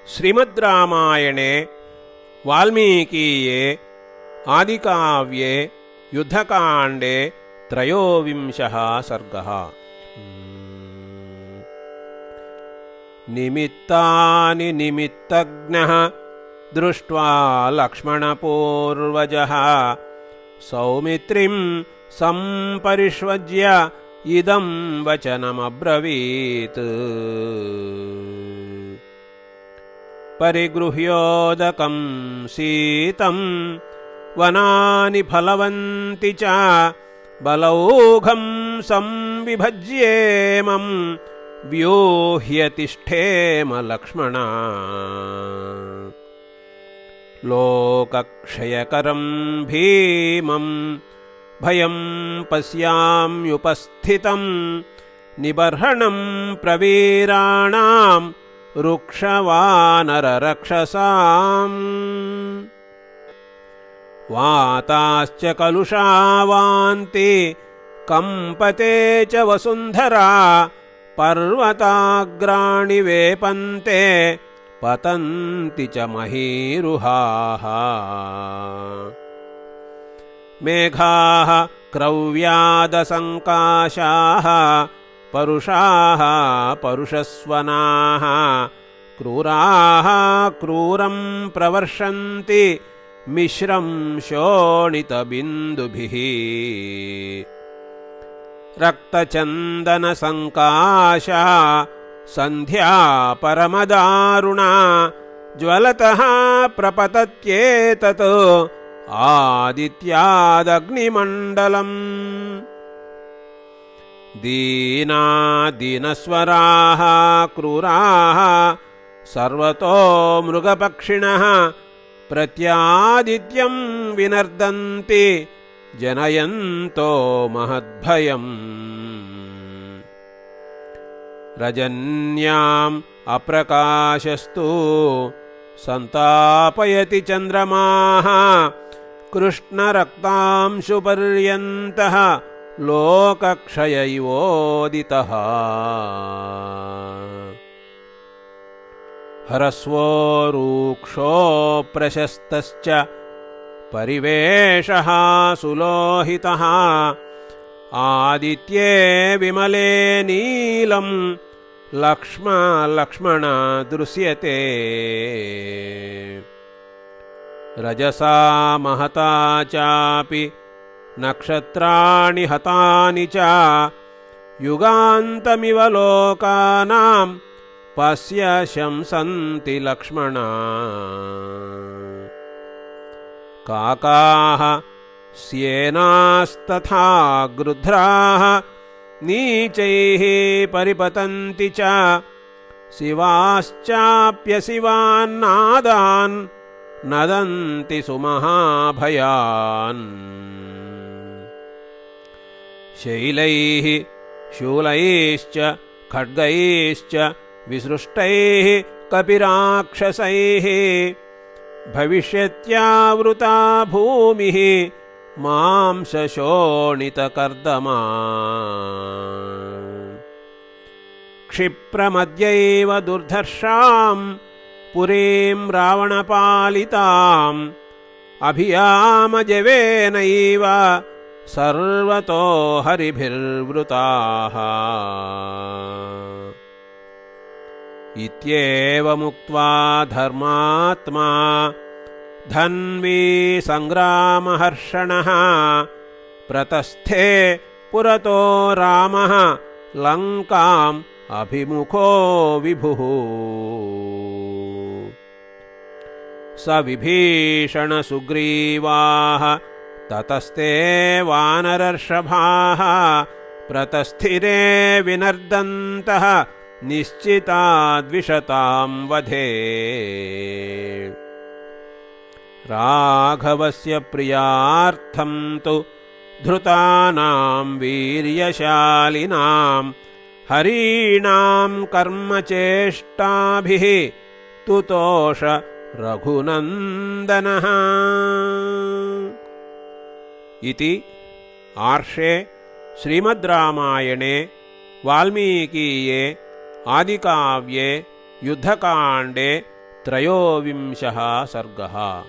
श्रीमद्रामायणे वाल्मीकीये आदिकाव्ये युद्धकाण्डे त्रयोविंशः सर्गः। निमित्तानि निमित्तज्ञः दृष्ट्वा लक्ष्मणपूर्वजः सौमित्रिं सम्परिष्वज्य इदं वचनमब्रवीत्। परिगृह्योदकं सीतं वनानि फलवन्ति च बलौघं संविभज्येमं व्यूह्य तिष्ठेम लक्ष्मणा। लोकक्षयकरं भीमं भयं पश्याम्युपस्थितं निबर्हणं प्रवीराणां रुक्षवानररक्षसाम्। वाताश्च कलुषावान्ति कम्पते च वसुन्धरा पर्वताग्राणि वेपन्ते पतन्ति च महीरुहाः। मेघाः क्रव्यादसङ्काशाः परुषाः परुषस्वनाः क्रूराः क्रूरं प्रवर्षन्ति मिश्रं शोणितबिन्दुभिः। रक्तचन्दनसङ्काशा सन्ध्या परमदारुणा ज्वलतः प्रपतत्येतत् आदित्यादग्निमण्डलम्। दीनादीनस्वराः क्रूराः सर्वतो मृगपक्षिणः प्रत्यादित्यं विनर्दन्ति जनयन्तो महद्भयम्। रजन्याम् अप्रकाशस्तु सन्तापयति चन्द्रमाः कृष्णरक्तांशुपर्यन्तः लोकक्षय इवोदितः। हरस्वो रूक्षो प्रशस्तश्च परिवेशः सुलोहितः आदित्ये विमले नीलं लक्ष्मण दृश्यते। रजसा महता चापि नक्षत्राणि हतानि च युगान्तमिव लोकानां पश्य शंसन्ति लक्ष्मणा। काकाः स्येनास्तथा गृध्राः नीचैः परिपतन्ति च शिवाश्चाप्यशिवान्नादान् नदन्ति सुमहाभयान्। शैलैः शूलैश्च खड्गैश्च विसृष्टैः कपिराक्षसैः भविष्यत्यावृता भूमिः मांसशोणितकर्दमा। क्षिप्रमद्यैव दुर्धर्षां पुरीं रावणपालिताम् अभियामजवेनैव सर्वतो हरिभिर्वृताः। इत्येवमुक्त्वा धर्मात्मा धन्वी सङ्ग्रामहर्षणः प्रतस्थे पुरतो रामः लङ्काम् अभिमुखो विभुः। स विभीषणसुग्रीवाः ततस्ते वानरर्षभाः प्रतस्थिरे विनर्दन्तः निश्चिताद्विषतां वधे। राघवस्य प्रियार्थं तु धृतानां वीर्यशालिनां हरीणां कर्मचेष्टाभिः तुतोष रघुनन्दनः। इति आर्षे श्रीमद्रामायणे वाल्मीकीये आदिकाव्ये युद्धकाण्डे त्रयोविंशः सर्गः।